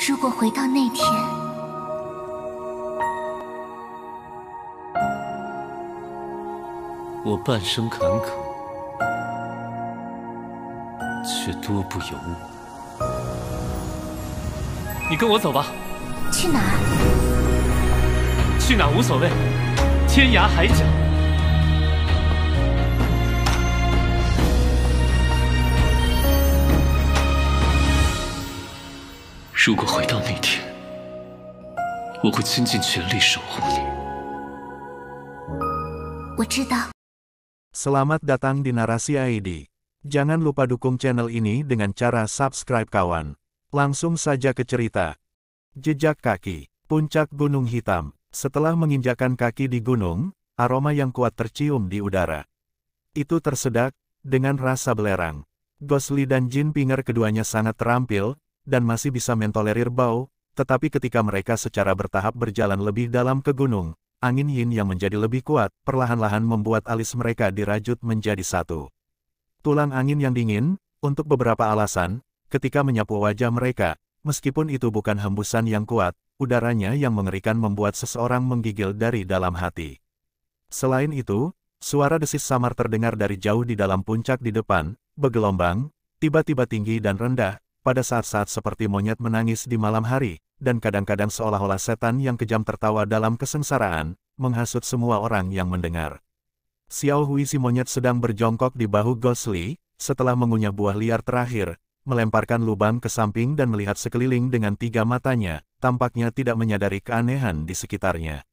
如果回到那天， 我半生坎坷，却多不由我。你跟我走吧。去哪儿？去哪无所谓，天涯海角。如果回到那天，我会倾尽全力守护你。我知道。 Selamat datang di Narasi ID. Jangan lupa dukung channel ini dengan cara subscribe kawan. Langsung saja ke cerita. Jejak kaki, puncak gunung hitam. Setelah menginjakkan kaki di gunung, aroma yang kuat tercium di udara. Itu tersedak, dengan rasa belerang. Gosli dan Jin Pinger keduanya sangat terampil, dan masih bisa mentolerir bau, tetapi ketika mereka secara bertahap berjalan lebih dalam ke gunung, angin yin yang menjadi lebih kuat, perlahan-lahan membuat alis mereka dirajut menjadi satu. Tulang angin yang dingin, untuk beberapa alasan, ketika menyapu wajah mereka, meskipun itu bukan hembusan yang kuat, udaranya yang mengerikan membuat seseorang menggigil dari dalam hati. Selain itu, suara desis samar terdengar dari jauh di dalam puncak di depan, bergelombang, tiba-tiba tinggi dan rendah, pada saat-saat seperti monyet menangis di malam hari, dan kadang-kadang seolah-olah setan yang kejam tertawa dalam kesengsaraan, menghasut semua orang yang mendengar. Xiao Hui si monyet sedang berjongkok di bahu Gosli, setelah mengunyah buah liar terakhir, melemparkan lubang ke samping dan melihat sekeliling dengan tiga matanya, tampaknya tidak menyadari keanehan di sekitarnya.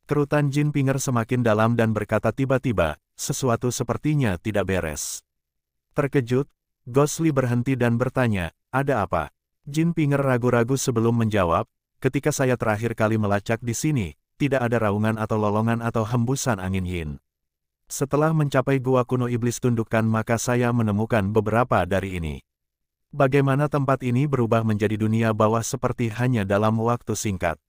Kerutan Jin Pinger semakin dalam dan berkata tiba-tiba, sesuatu sepertinya tidak beres. Terkejut, Gosli berhenti dan bertanya, ada apa? Jin Pinger ragu-ragu sebelum menjawab, ketika saya terakhir kali melacak di sini, tidak ada raungan atau lolongan atau hembusan angin yin. Setelah mencapai gua kuno iblis tundukkan maka saya menemukan beberapa dari ini. Bagaimana tempat ini berubah menjadi dunia bawah seperti hanya dalam waktu singkat.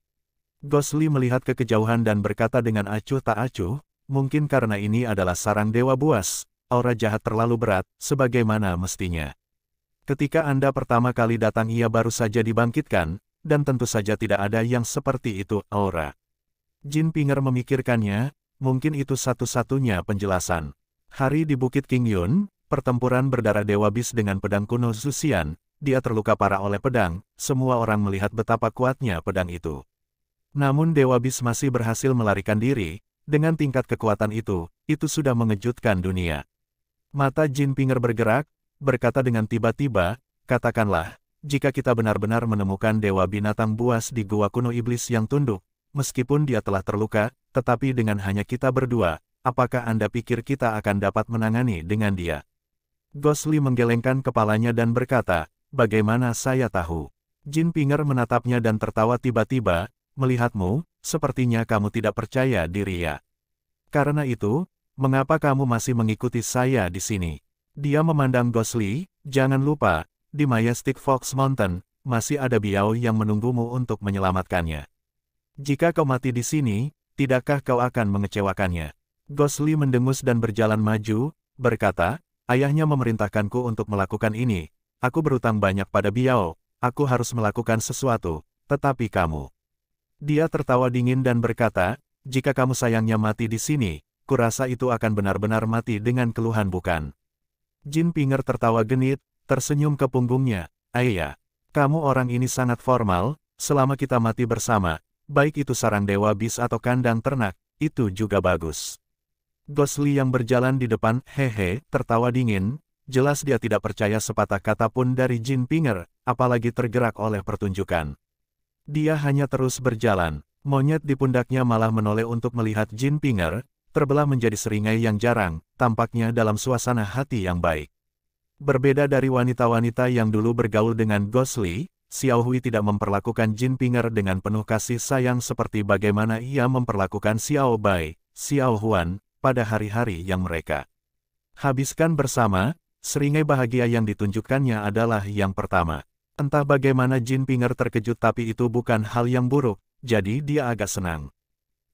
Gosli melihat ke kejauhan dan berkata dengan acuh tak acuh, mungkin karena ini adalah sarang dewa buas, aura jahat terlalu berat, sebagaimana mestinya. Ketika Anda pertama kali datang ia baru saja dibangkitkan, dan tentu saja tidak ada yang seperti itu aura. Jin Pinger memikirkannya, mungkin itu satu-satunya penjelasan. Hari di Bukit King Yun, pertempuran berdarah Dewa Bis dengan pedang kuno Zuxian, dia terluka parah oleh pedang, semua orang melihat betapa kuatnya pedang itu. Namun Dewa Bis masih berhasil melarikan diri, dengan tingkat kekuatan itu sudah mengejutkan dunia. Mata Jin Pinger bergerak, berkata dengan tiba-tiba, katakanlah, jika kita benar-benar menemukan Dewa Binatang Buas di Gua Kuno Iblis yang tunduk, meskipun dia telah terluka, tetapi dengan hanya kita berdua, apakah Anda pikir kita akan dapat menangani dengan dia? Gosli menggelengkan kepalanya dan berkata, bagaimana saya tahu? Jin Pinger menatapnya dan tertawa tiba-tiba, melihatmu, sepertinya kamu tidak percaya diri ya. Karena itu, mengapa kamu masih mengikuti saya di sini? Dia memandang Gosli, jangan lupa, di Majestic Fox Mountain, masih ada Biao yang menunggumu untuk menyelamatkannya. Jika kau mati di sini, tidakkah kau akan mengecewakannya? Gosli mendengus dan berjalan maju, berkata, ayahnya memerintahkanku untuk melakukan ini, aku berutang banyak pada Biao, aku harus melakukan sesuatu, tetapi kamu. Dia tertawa dingin dan berkata, jika kamu sayangnya mati di sini, kurasa itu akan benar-benar mati dengan keluhan bukan? Jin Pinger tertawa genit, tersenyum ke punggungnya, ayah, kamu orang ini sangat formal, selama kita mati bersama, baik itu sarang dewa bis atau kandang ternak, itu juga bagus. Gosli yang berjalan di depan, hehe, tertawa dingin, jelas dia tidak percaya sepatah kata pun dari Jin Pinger, apalagi tergerak oleh pertunjukan. Dia hanya terus berjalan, monyet di pundaknya malah menoleh untuk melihat Jin Pinger, terbelah menjadi seringai yang jarang, tampaknya dalam suasana hati yang baik. Berbeda dari wanita-wanita yang dulu bergaul dengan Gosli, Xiao Hui tidak memperlakukan Jin Pinger dengan penuh kasih sayang seperti bagaimana ia memperlakukan Xiao Bai, Xiao Huan, pada hari-hari yang mereka habiskan bersama. Seringai bahagia yang ditunjukkannya adalah yang pertama. Entah bagaimana Jin Pinger terkejut tapi itu bukan hal yang buruk, jadi dia agak senang.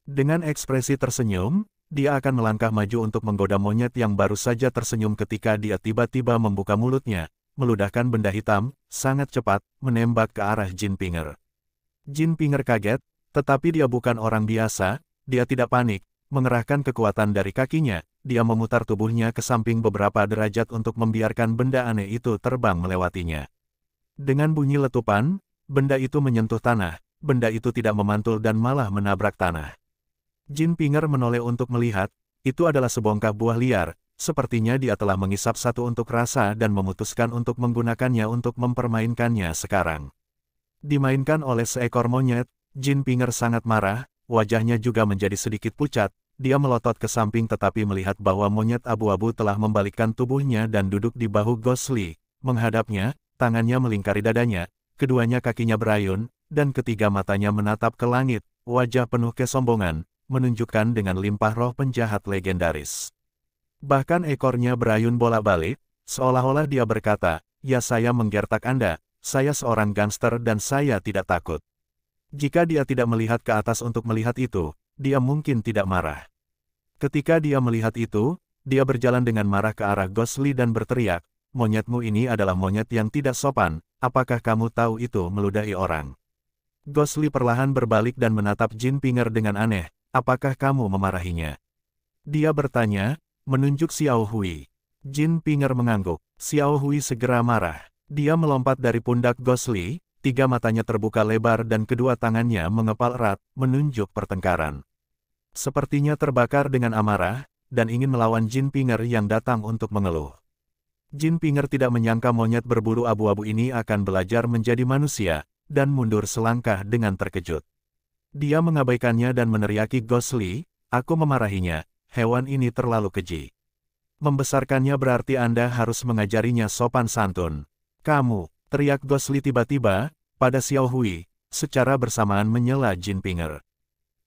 Dengan ekspresi tersenyum, dia akan melangkah maju untuk menggoda monyet yang baru saja tersenyum ketika dia tiba-tiba membuka mulutnya, meludahkan benda hitam, sangat cepat, menembak ke arah Jin Pinger. Jin Pinger kaget, tetapi dia bukan orang biasa, dia tidak panik, mengerahkan kekuatan dari kakinya, dia memutar tubuhnya ke samping beberapa derajat untuk membiarkan benda aneh itu terbang melewatinya. Dengan bunyi letupan, benda itu menyentuh tanah, benda itu tidak memantul dan malah menabrak tanah. Jin Pinger menoleh untuk melihat, itu adalah sebongkah buah liar, sepertinya dia telah mengisap satu untuk rasa dan memutuskan untuk menggunakannya untuk mempermainkannya sekarang. Dimainkan oleh seekor monyet, Jin Pinger sangat marah, wajahnya juga menjadi sedikit pucat, dia melotot ke samping tetapi melihat bahwa monyet abu-abu telah membalikkan tubuhnya dan duduk di bahu Gosli, menghadapnya, tangannya melingkari dadanya, keduanya kakinya berayun, dan ketiga matanya menatap ke langit, wajah penuh kesombongan, menunjukkan dengan limpah roh penjahat legendaris. Bahkan ekornya berayun bolak-balik, seolah-olah dia berkata, "Ya saya menggertak Anda, saya seorang gangster dan saya tidak takut." Jika dia tidak melihat ke atas untuk melihat itu, dia mungkin tidak marah. Ketika dia melihat itu, dia berjalan dengan marah ke arah Gosli dan berteriak, "Monyetmu ini adalah monyet yang tidak sopan, apakah kamu tahu itu meludahi orang?" Gosli perlahan berbalik dan menatap Jin Pinger dengan aneh, "Apakah kamu memarahinya?" Dia bertanya, menunjuk Xiao Hui. Jin Pinger mengangguk. Xiao Hui segera marah. Dia melompat dari pundak Gosli, tiga matanya terbuka lebar dan kedua tangannya mengepal erat, menunjuk pertengkaran. Sepertinya terbakar dengan amarah, dan ingin melawan Jin Pinger yang datang untuk mengeluh. Jin Pinger tidak menyangka monyet berbulu abu-abu ini akan belajar menjadi manusia, dan mundur selangkah dengan terkejut. Dia mengabaikannya dan meneriaki Gosli, "Aku memarahinya. Hewan ini terlalu keji. Membesarkannya berarti Anda harus mengajarinya sopan santun." "Kamu!" teriak Gosli tiba-tiba, pada Xiao Hui, secara bersamaan menyela Jin Pinger.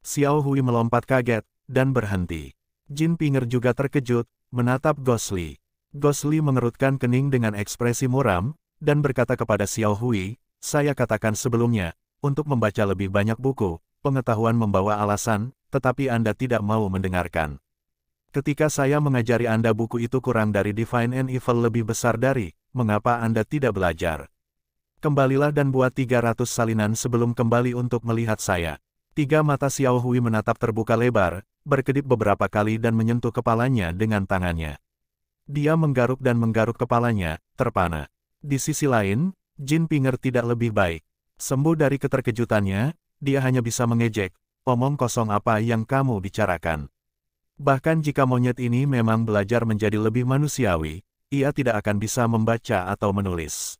Xiao Hui melompat kaget, dan berhenti. Jin Pinger juga terkejut, menatap Gosli. Gosli mengerutkan kening dengan ekspresi muram, dan berkata kepada Xiao Hui, "Saya katakan sebelumnya, untuk membaca lebih banyak buku, pengetahuan membawa alasan, tetapi Anda tidak mau mendengarkan. Ketika saya mengajari Anda buku itu kurang dari Divine and Evil lebih besar dari, mengapa Anda tidak belajar? Kembalilah dan buat 300 salinan sebelum kembali untuk melihat saya." Tiga mata Xiao Hui menatap terbuka lebar, berkedip beberapa kali dan menyentuh kepalanya dengan tangannya. Dia menggaruk dan menggaruk kepalanya, terpana. Di sisi lain, Jin Pinger tidak lebih baik. Sembuh dari keterkejutannya, dia hanya bisa mengejek, "Omong kosong apa yang kamu bicarakan? Bahkan jika monyet ini memang belajar menjadi lebih manusiawi, ia tidak akan bisa membaca atau menulis."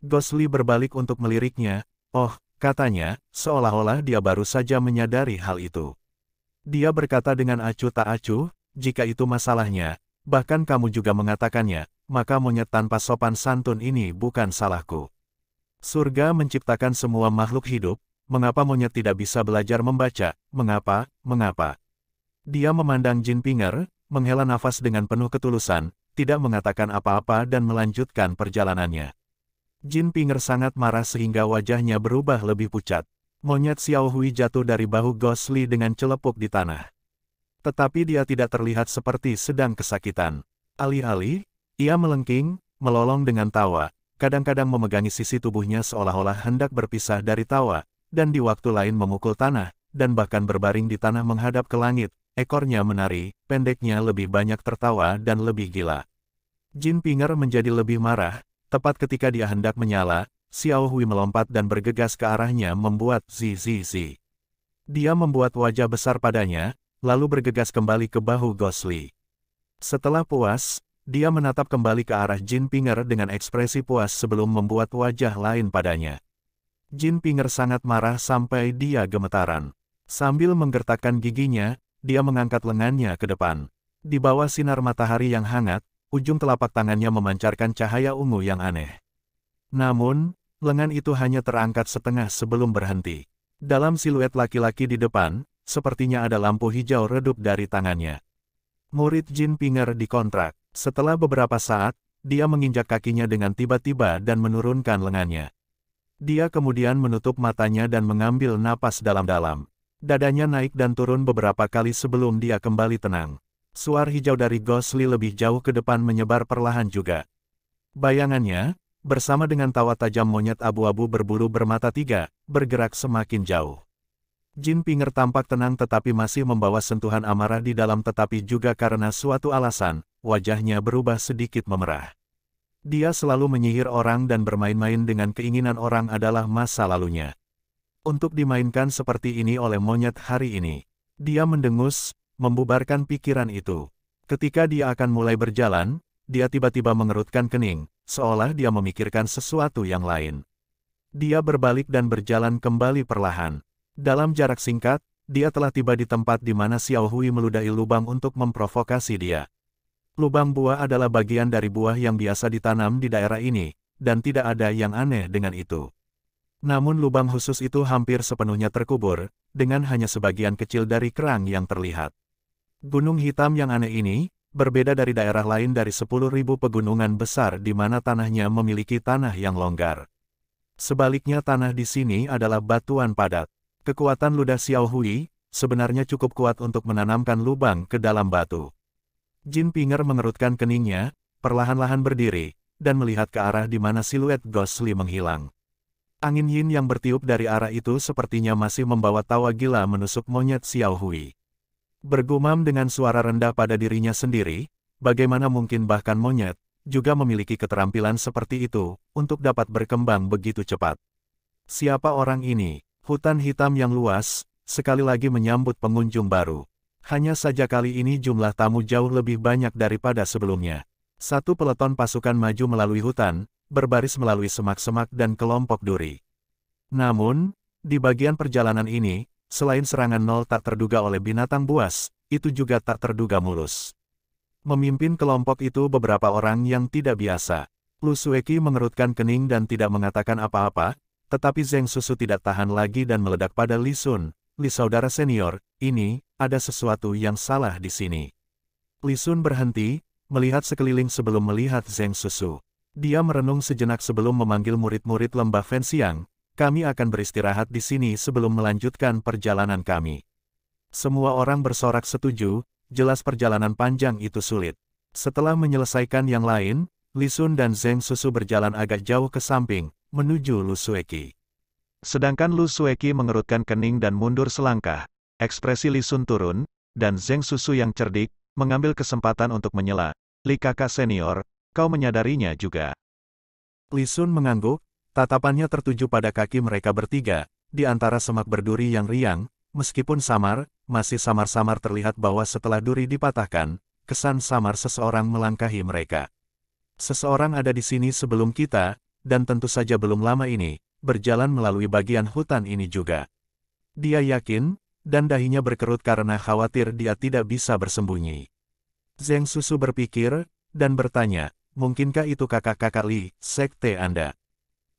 Gosli berbalik untuk meliriknya, "Oh," katanya, seolah-olah dia baru saja menyadari hal itu. Dia berkata dengan acuh tak acuh, "Jika itu masalahnya, bahkan kamu juga mengatakannya, maka monyet tanpa sopan santun ini bukan salahku. Surga menciptakan semua makhluk hidup, mengapa monyet tidak bisa belajar membaca? Mengapa?" Dia memandang Jin Pinger, menghela nafas dengan penuh ketulusan, tidak mengatakan apa-apa dan melanjutkan perjalanannya. Jin Pinger sangat marah sehingga wajahnya berubah lebih pucat. Monyet Xiao Hui jatuh dari bahu Gosli dengan celepuk di tanah. Tetapi dia tidak terlihat seperti sedang kesakitan. Alih-alih, ia melengking, melolong dengan tawa, kadang-kadang memegangi sisi tubuhnya seolah-olah hendak berpisah dari tawa, dan di waktu lain memukul tanah, dan bahkan berbaring di tanah menghadap ke langit. Ekornya menari, pendeknya lebih banyak tertawa dan lebih gila. Jin Pinger menjadi lebih marah, tepat ketika dia hendak menyala, Xiao Hui melompat dan bergegas ke arahnya membuat zi. Dia membuat wajah besar padanya, lalu bergegas kembali ke bahu Gosli. Setelah puas, dia menatap kembali ke arah Jin Pinger dengan ekspresi puas sebelum membuat wajah lain padanya. Jin Pinger sangat marah sampai dia gemetaran. Sambil menggertakkan giginya, dia mengangkat lengannya ke depan. Di bawah sinar matahari yang hangat, ujung telapak tangannya memancarkan cahaya ungu yang aneh. Namun, lengan itu hanya terangkat setengah sebelum berhenti. Dalam siluet laki-laki di depan, sepertinya ada lampu hijau redup dari tangannya. Murid Jin Pinger dikontrak. Setelah beberapa saat, dia menginjak kakinya dengan tiba-tiba dan menurunkan lengannya. Dia kemudian menutup matanya dan mengambil napas dalam-dalam. Dadanya naik dan turun beberapa kali sebelum dia kembali tenang. Suar hijau dari Gosli lebih jauh ke depan menyebar perlahan juga. Bayangannya, bersama dengan tawa tajam monyet abu-abu berbulu bermata tiga, bergerak semakin jauh. Jin Pinger tampak tenang tetapi masih membawa sentuhan amarah di dalam, tetapi juga karena suatu alasan, wajahnya berubah sedikit memerah. Dia selalu menyihir orang dan bermain-main dengan keinginan orang adalah masa lalunya. Untuk dimainkan seperti ini oleh monyet hari ini, dia mendengus, membubarkan pikiran itu. Ketika dia akan mulai berjalan, dia tiba-tiba mengerutkan kening, seolah dia memikirkan sesuatu yang lain. Dia berbalik dan berjalan kembali perlahan. Dalam jarak singkat, dia telah tiba di tempat di mana Xiao Hui meludahi lubang untuk memprovokasi dia. Lubang buah adalah bagian dari buah yang biasa ditanam di daerah ini, dan tidak ada yang aneh dengan itu. Namun lubang khusus itu hampir sepenuhnya terkubur, dengan hanya sebagian kecil dari kerang yang terlihat. Gunung hitam yang aneh ini, berbeda dari daerah lain dari 10.000 pegunungan besar di mana tanahnya memiliki tanah yang longgar. Sebaliknya tanah di sini adalah batuan padat. Kekuatan ludah Xiao Hui, sebenarnya cukup kuat untuk menanamkan lubang ke dalam batu. Jin Pinger mengerutkan keningnya, perlahan-lahan berdiri, dan melihat ke arah di mana siluet Ghostly menghilang. Angin yin yang bertiup dari arah itu sepertinya masih membawa tawa gila menusuk monyet Xiao Hui. Bergumam dengan suara rendah pada dirinya sendiri, bagaimana mungkin bahkan monyet, juga memiliki keterampilan seperti itu, untuk dapat berkembang begitu cepat. Siapa orang ini? Hutan hitam yang luas, sekali lagi menyambut pengunjung baru. Hanya saja kali ini jumlah tamu jauh lebih banyak daripada sebelumnya. Satu peleton pasukan maju melalui hutan, berbaris melalui semak-semak dan kelompok duri. Namun, di bagian perjalanan ini, selain serangan nol tak terduga oleh binatang buas, itu juga tak terduga mulus. Memimpin kelompok itu beberapa orang yang tidak biasa. Lu Sueki mengerutkan kening dan tidak mengatakan apa-apa, tetapi Zheng Susu tidak tahan lagi dan meledak pada Li Sun. Li saudara senior, ini, ada sesuatu yang salah di sini. Li Sun berhenti, melihat sekeliling sebelum melihat Zheng Susu. Dia merenung sejenak sebelum memanggil murid-murid lembah Fenxiang, kami akan beristirahat di sini sebelum melanjutkan perjalanan kami. Semua orang bersorak setuju, jelas perjalanan panjang itu sulit. Setelah menyelesaikan yang lain, Li Sun dan Zheng Susu berjalan agak jauh ke samping, menuju Lu Sueki. Sedangkan Lu Sueki mengerutkan kening dan mundur selangkah, ekspresi Li Sun turun, dan Zheng Susu yang cerdik, mengambil kesempatan untuk menyela, Li kakak senior, kau menyadarinya juga. Li Sun mengangguk, tatapannya tertuju pada kaki mereka bertiga, di antara semak berduri yang riang, meskipun samar, masih samar-samar terlihat bahwa setelah duri dipatahkan, kesan samar seseorang melangkahi mereka. Seseorang ada di sini sebelum kita, dan tentu saja belum lama ini, berjalan melalui bagian hutan ini juga. Dia yakin, dan dahinya berkerut karena khawatir dia tidak bisa bersembunyi. Zheng Susu berpikir, dan bertanya, mungkinkah itu kakak-kakak Li, sekte Anda?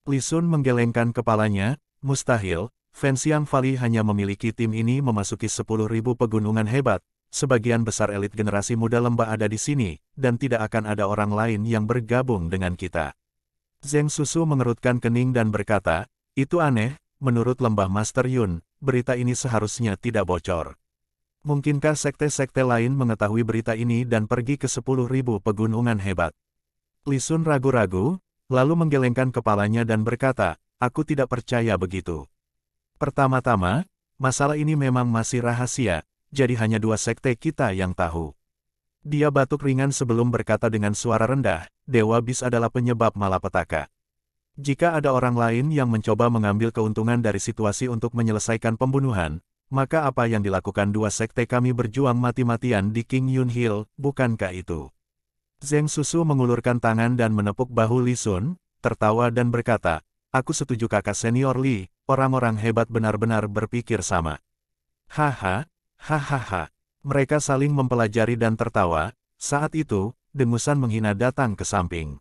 Li Sun menggelengkan kepalanya, mustahil, Fenxiang Valley hanya memiliki tim ini memasuki 10.000 pegunungan hebat, sebagian besar elit generasi muda lembah ada di sini, dan tidak akan ada orang lain yang bergabung dengan kita. Zheng Susu mengerutkan kening dan berkata, itu aneh, menurut lembah Master Yun, berita ini seharusnya tidak bocor. Mungkinkah sekte-sekte lain mengetahui berita ini dan pergi ke 10.000 pegunungan hebat? Li Sun ragu-ragu, lalu menggelengkan kepalanya dan berkata, aku tidak percaya begitu. Pertama-tama, masalah ini memang masih rahasia, jadi hanya 2 sekte kita yang tahu. Dia batuk ringan sebelum berkata dengan suara rendah, Dewa Bis adalah penyebab malapetaka. Jika ada orang lain yang mencoba mengambil keuntungan dari situasi untuk menyelesaikan pembunuhan, maka apa yang dilakukan 2 sekte kami berjuang mati-matian di King Yun Hill, bukankah itu? Zheng Susu mengulurkan tangan dan menepuk bahu Li Sun, tertawa dan berkata, aku setuju kakak senior Li, orang-orang hebat benar-benar berpikir sama. Haha, hahaha. Mereka saling mempelajari dan tertawa, saat itu, dengusan menghina datang ke samping.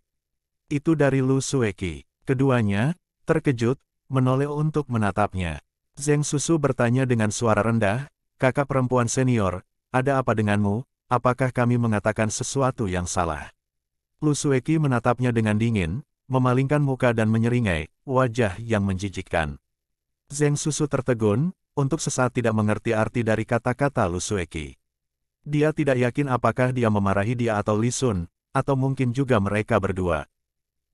Itu dari Lu Sueki. Keduanya, terkejut, menoleh untuk menatapnya. Zheng Susu bertanya dengan suara rendah, kakak perempuan senior, ada apa denganmu, apakah kami mengatakan sesuatu yang salah? Lu Sueki menatapnya dengan dingin, memalingkan muka dan menyeringai, wajah yang menjijikkan. Zheng Susu tertegun, untuk sesaat tidak mengerti arti dari kata-kata Lu Sueki. Dia tidak yakin apakah dia memarahi dia atau Li Sun, atau mungkin juga mereka berdua.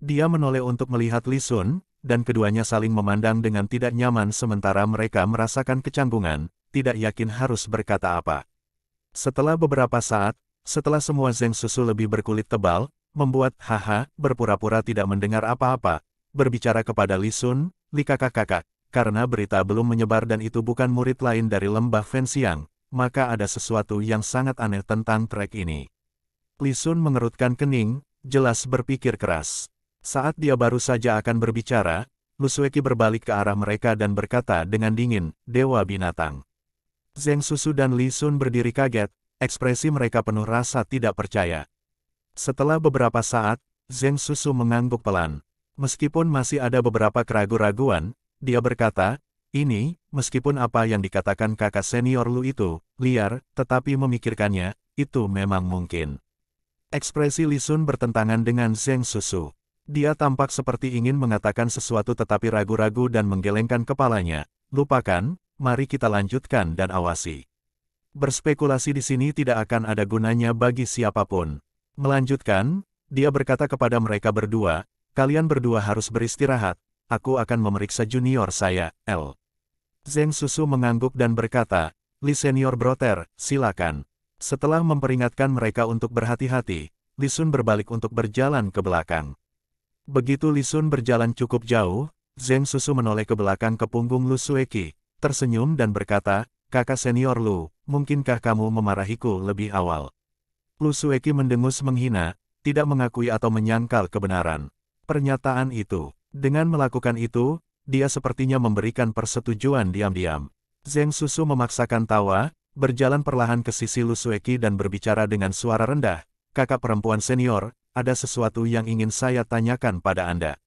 Dia menoleh untuk melihat Li Sun, dan keduanya saling memandang dengan tidak nyaman sementara mereka merasakan kecanggungan, tidak yakin harus berkata apa. Setelah beberapa saat, setelah semua Zheng Susu lebih berkulit tebal, membuat haha, berpura-pura tidak mendengar apa-apa, berbicara kepada Li Sun, Li kakak-kakak, karena berita belum menyebar dan itu bukan murid lain dari lembah Fenxiang, maka ada sesuatu yang sangat aneh tentang trek ini. Li Sun mengerutkan kening, jelas berpikir keras. Saat dia baru saja akan berbicara, Lu Sueki berbalik ke arah mereka dan berkata dengan dingin, Dewa Binatang. Zheng Susu dan Li Sun berdiri kaget, ekspresi mereka penuh rasa tidak percaya. Setelah beberapa saat, Zheng Susu mengangguk pelan. Meskipun masih ada beberapa keraguan-raguan, dia berkata, ini, meskipun apa yang dikatakan kakak senior Lu itu, liar, tetapi memikirkannya, itu memang mungkin. Ekspresi Li Sun bertentangan dengan Zheng Susu. Dia tampak seperti ingin mengatakan sesuatu tetapi ragu-ragu dan menggelengkan kepalanya. Lupakan, mari kita lanjutkan dan awasi. Berspekulasi di sini tidak akan ada gunanya bagi siapapun. Melanjutkan, dia berkata kepada mereka berdua, kalian berdua harus beristirahat, aku akan memeriksa junior saya, L. Zheng Susu mengangguk dan berkata, Li senior Broter, silakan. Setelah memperingatkan mereka untuk berhati-hati, Li Sun berbalik untuk berjalan ke belakang. Begitu Li Sun berjalan cukup jauh, Zheng Susu menoleh ke belakang ke punggung Lu Sueki, tersenyum dan berkata, kakak senior Lu, mungkinkah kamu memarahiku lebih awal? Lu Sueki mendengus menghina, tidak mengakui atau menyangkal kebenaran pernyataan itu. Dengan melakukan itu, dia sepertinya memberikan persetujuan diam-diam. Zheng Susu memaksakan tawa, berjalan perlahan ke sisi Lu Sueki dan berbicara dengan suara rendah, kakak perempuan senior, ada sesuatu yang ingin saya tanyakan pada Anda.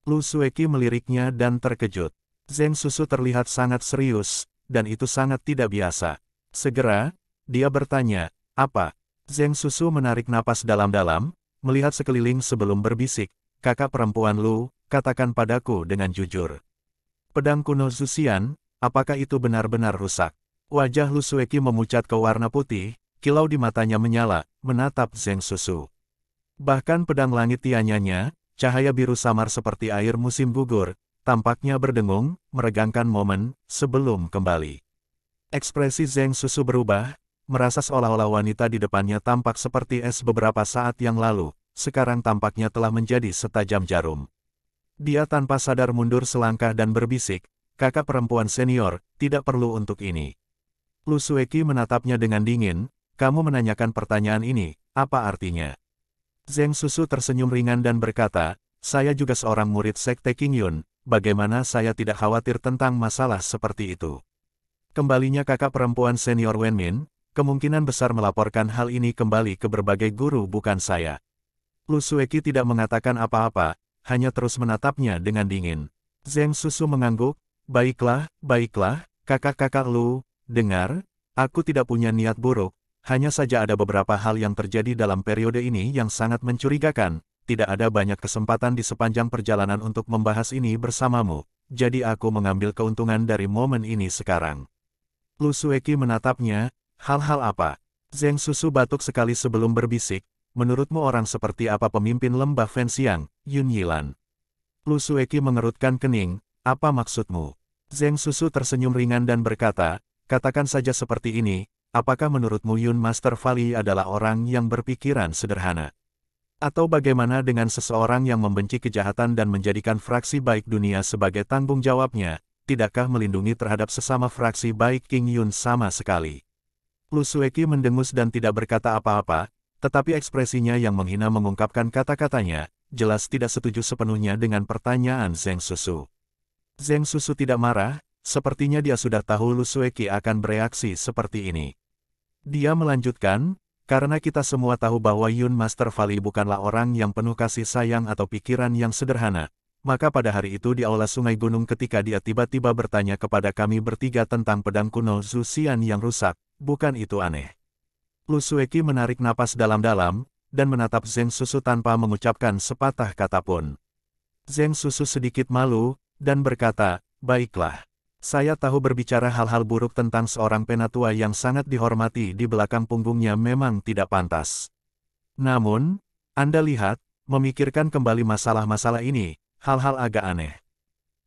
Lu Sueki meliriknya dan terkejut. Zheng Susu terlihat sangat serius, dan itu sangat tidak biasa. Segera, dia bertanya, apa? Zheng Susu menarik napas dalam-dalam, melihat sekeliling sebelum berbisik, kakak perempuan Lu, katakan padaku dengan jujur. Pedang kuno Zuxian, apakah itu benar-benar rusak? Wajah Lu Sueki memucat ke warna putih, kilau di matanya menyala, menatap Zheng Susu. Bahkan pedang langit tianyanya, cahaya biru samar seperti air musim gugur, tampaknya berdengung, meregangkan momen, sebelum kembali. Ekspresi Zheng Susu berubah, merasa seolah-olah wanita di depannya tampak seperti es beberapa saat yang lalu, sekarang tampaknya telah menjadi setajam jarum. Dia tanpa sadar mundur selangkah dan berbisik, kakak perempuan senior, tidak perlu untuk ini. Lu Sueki menatapnya dengan dingin, kamu menanyakan pertanyaan ini, apa artinya? Zheng Susu tersenyum ringan dan berkata, saya juga seorang murid Sekte King Yun, bagaimana saya tidak khawatir tentang masalah seperti itu. Kembalinya kakak perempuan senior Wen Min, kemungkinan besar melaporkan hal ini kembali ke berbagai guru bukan saya. Lu Sueki tidak mengatakan apa-apa, hanya terus menatapnya dengan dingin. Zheng Susu mengangguk, baiklah, kakak-kakak Lu, dengar, aku tidak punya niat buruk. Hanya saja ada beberapa hal yang terjadi dalam periode ini yang sangat mencurigakan, tidak ada banyak kesempatan di sepanjang perjalanan untuk membahas ini bersamamu, jadi aku mengambil keuntungan dari momen ini sekarang. Lu Sueki menatapnya, hal-hal apa? Zheng Susu batuk sekali sebelum berbisik, menurutmu orang seperti apa pemimpin lembah Fenxiang, Yun Yilan? Lu Sueki mengerutkan kening, apa maksudmu? Zheng Susu tersenyum ringan dan berkata, katakan saja seperti ini, apakah menurutmu Yun Master Valley adalah orang yang berpikiran sederhana? Atau bagaimana dengan seseorang yang membenci kejahatan dan menjadikan fraksi baik dunia sebagai tanggung jawabnya, tidakkah melindungi terhadap sesama fraksi baik King Yun sama sekali? Lu Sueki mendengus dan tidak berkata apa-apa, tetapi ekspresinya yang menghina mengungkapkan kata-katanya, jelas tidak setuju sepenuhnya dengan pertanyaan Zheng Susu. Zheng Susu tidak marah, sepertinya dia sudah tahu Lu Sueki akan bereaksi seperti ini. Dia melanjutkan, karena kita semua tahu bahwa Yun Master Valley bukanlah orang yang penuh kasih sayang atau pikiran yang sederhana, maka pada hari itu di aula Sungai Gunung ketika dia tiba-tiba bertanya kepada kami bertiga tentang pedang kuno Zuxian yang rusak, bukan itu aneh? Lu Sueki menarik napas dalam-dalam, dan menatap Zheng Susu tanpa mengucapkan sepatah kata pun. Zheng Susu sedikit malu, dan berkata, baiklah. Saya tahu berbicara hal-hal buruk tentang seorang penatua yang sangat dihormati di belakang punggungnya memang tidak pantas. Namun, Anda lihat, memikirkan kembali masalah-masalah ini, hal-hal agak aneh.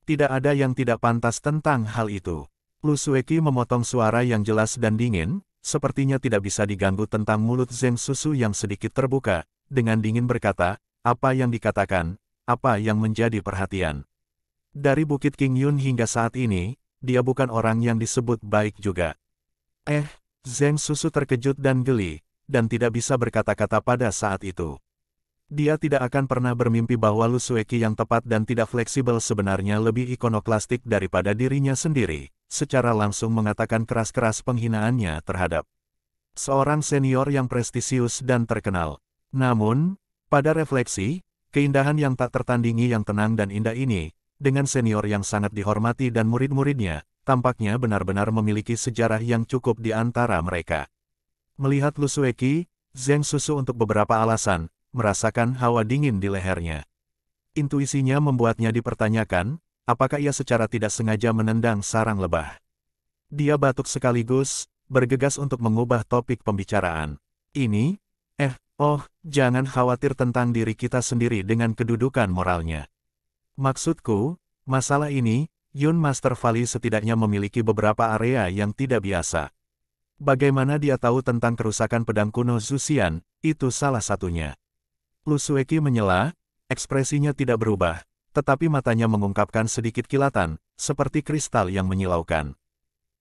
Tidak ada yang tidak pantas tentang hal itu. Lu Sueki memotong suara yang jelas dan dingin, sepertinya tidak bisa diganggu tentang mulut Zheng Susu yang sedikit terbuka, dengan dingin berkata, apa yang dikatakan, apa yang menjadi perhatian. Dari Bukit King Yun hingga saat ini, dia bukan orang yang disebut baik juga. Zheng Susu terkejut dan geli, dan tidak bisa berkata-kata pada saat itu. Dia tidak akan pernah bermimpi bahwa Lu Sueki yang tepat dan tidak fleksibel sebenarnya lebih ikonoklastik daripada dirinya sendiri, secara langsung mengatakan keras-keras penghinaannya terhadap seorang senior yang prestisius dan terkenal. Namun, pada refleksi, keindahan yang tak tertandingi yang tenang dan indah ini, dengan senior yang sangat dihormati dan murid-muridnya, tampaknya benar-benar memiliki sejarah yang cukup di antara mereka. Melihat Lu Sueki, Zheng Susu untuk beberapa alasan, merasakan hawa dingin di lehernya. Intuisinya membuatnya dipertanyakan, apakah ia secara tidak sengaja menendang sarang lebah. Dia batuk sekaligus, bergegas untuk mengubah topik pembicaraan. Ini, jangan khawatir tentang diri kita sendiri dengan kedudukan moralnya. Maksudku, masalah ini, Yun Master Valley setidaknya memiliki beberapa area yang tidak biasa. Bagaimana dia tahu tentang kerusakan pedang kuno Zuxian, itu salah satunya. Lu Sueki menyela, ekspresinya tidak berubah, tetapi matanya mengungkapkan sedikit kilatan, seperti kristal yang menyilaukan.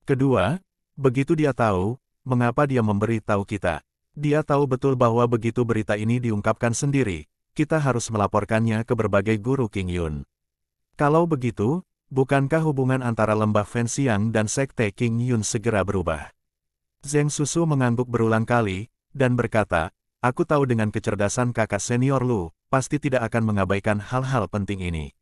Kedua, begitu dia tahu, mengapa dia memberi tahu kita. Dia tahu betul bahwa begitu berita ini diungkapkan sendiri, kita harus melaporkannya ke berbagai guru King Yun. Kalau begitu, bukankah hubungan antara lembah Fenxiang dan sekte King Yun segera berubah? Zheng Susu mengangguk berulang kali, dan berkata, aku tahu dengan kecerdasan kakak senior Lu, pasti tidak akan mengabaikan hal-hal penting ini.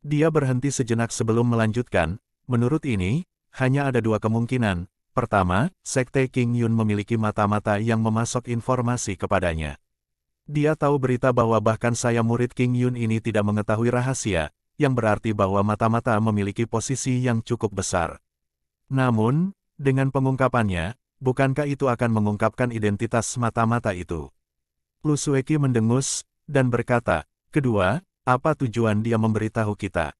Dia berhenti sejenak sebelum melanjutkan, menurut ini, hanya ada dua kemungkinan. Pertama, sekte King Yun memiliki mata-mata yang memasok informasi kepadanya. Dia tahu berita bahwa bahkan saya murid King Yun ini tidak mengetahui rahasia, yang berarti bahwa mata-mata memiliki posisi yang cukup besar. Namun, dengan pengungkapannya, bukankah itu akan mengungkapkan identitas mata-mata itu? Lu Sueki mendengus, dan berkata, kedua, apa tujuan dia memberitahu kita?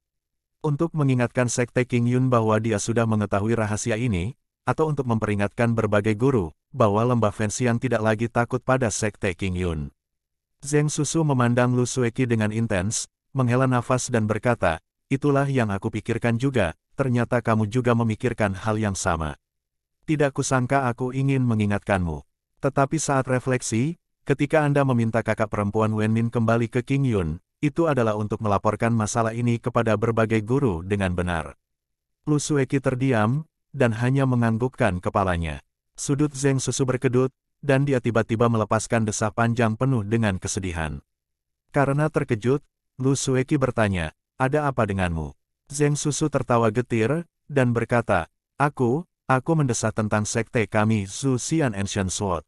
Untuk mengingatkan sekte King Yun bahwa dia sudah mengetahui rahasia ini, atau untuk memperingatkan berbagai guru, bahwa lembah Fenxiang tidak lagi takut pada sekte King Yun. Zheng Susu memandang Lu Sueki dengan intens, menghela nafas dan berkata, itulah yang aku pikirkan juga, ternyata kamu juga memikirkan hal yang sama. Tidak kusangka aku ingin mengingatkanmu. Tetapi saat refleksi, ketika Anda meminta kakak perempuan Wenmin kembali ke King Yun, itu adalah untuk melaporkan masalah ini kepada berbagai guru dengan benar. Lu Sueki terdiam, dan hanya menganggukkan kepalanya. Sudut Zheng Susu berkedut, dan dia tiba-tiba melepaskan desah panjang penuh dengan kesedihan. Karena terkejut, Lu Sueki bertanya, ada apa denganmu? Zheng Susu tertawa getir, dan berkata, Aku mendesah tentang sekte kami Zuxian Ancient Sword.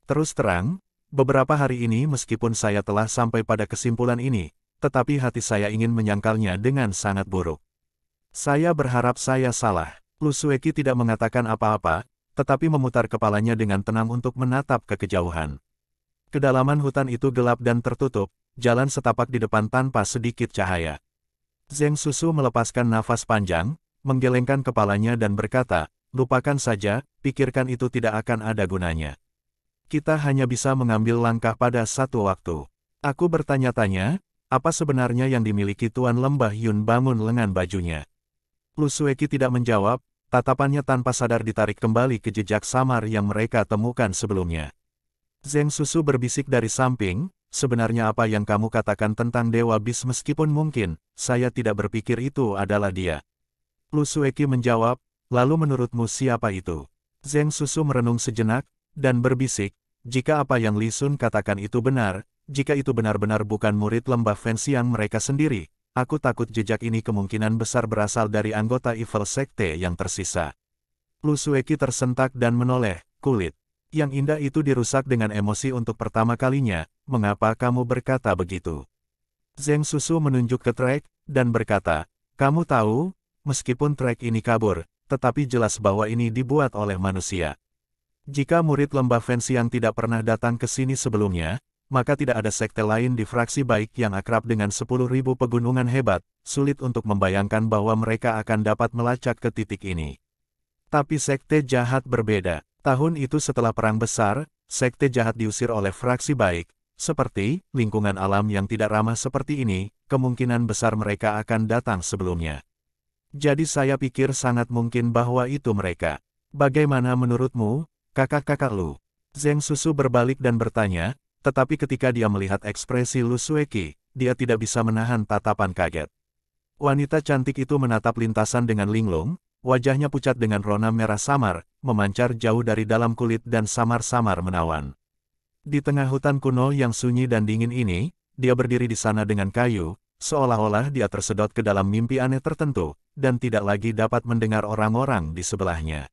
Terus terang, beberapa hari ini meskipun saya telah sampai pada kesimpulan ini, tetapi hati saya ingin menyangkalnya dengan sangat buruk. Saya berharap saya salah. Lu Sueki tidak mengatakan apa-apa, tetapi memutar kepalanya dengan tenang untuk menatap ke kejauhan. Kedalaman hutan itu gelap dan tertutup, jalan setapak di depan tanpa sedikit cahaya. Zheng Susu melepaskan nafas panjang, menggelengkan kepalanya dan berkata, lupakan saja, pikirkan itu tidak akan ada gunanya. Kita hanya bisa mengambil langkah pada satu waktu. Aku bertanya-tanya, apa sebenarnya yang dimiliki Tuan Lembah Yun bangun lengan bajunya? Lu Sueki tidak menjawab, tatapannya tanpa sadar ditarik kembali ke jejak samar yang mereka temukan sebelumnya. Zheng Susu berbisik dari samping, sebenarnya apa yang kamu katakan tentang Dewa Bis meskipun mungkin, saya tidak berpikir itu adalah dia. Lu Sueki menjawab, lalu menurutmu siapa itu? Zheng Susu merenung sejenak, dan berbisik, jika apa yang Li Sun katakan itu benar, jika itu benar-benar bukan murid lembah Fenxiang mereka sendiri, aku takut jejak ini kemungkinan besar berasal dari anggota Evil Sekte yang tersisa. Lu Sueki tersentak dan menoleh, kulit yang indah itu dirusak dengan emosi untuk pertama kalinya, mengapa kamu berkata begitu? Zheng Susu menunjuk ke trek, dan berkata, kamu tahu, meskipun trek ini kabur, tetapi jelas bahwa ini dibuat oleh manusia. Jika murid lembah Fenxiang tidak pernah datang ke sini sebelumnya, maka tidak ada sekte lain di fraksi baik yang akrab dengan 10.000 pegunungan hebat, sulit untuk membayangkan bahwa mereka akan dapat melacak ke titik ini. Tapi sekte jahat berbeda. Tahun itu setelah Perang Besar, sekte jahat diusir oleh fraksi baik, seperti lingkungan alam yang tidak ramah seperti ini, kemungkinan besar mereka akan datang sebelumnya. Jadi saya pikir sangat mungkin bahwa itu mereka. Bagaimana menurutmu, kakak-kakak Lu? Zheng Susu berbalik dan bertanya, tetapi ketika dia melihat ekspresi Lu Sueki, dia tidak bisa menahan tatapan kaget. Wanita cantik itu menatap lintasan dengan linglung, wajahnya pucat dengan rona merah samar, memancar jauh dari dalam kulit dan samar-samar menawan. Di tengah hutan kuno yang sunyi dan dingin ini, dia berdiri di sana dengan kayu, seolah-olah dia tersedot ke dalam mimpi aneh tertentu, dan tidak lagi dapat mendengar orang-orang di sebelahnya.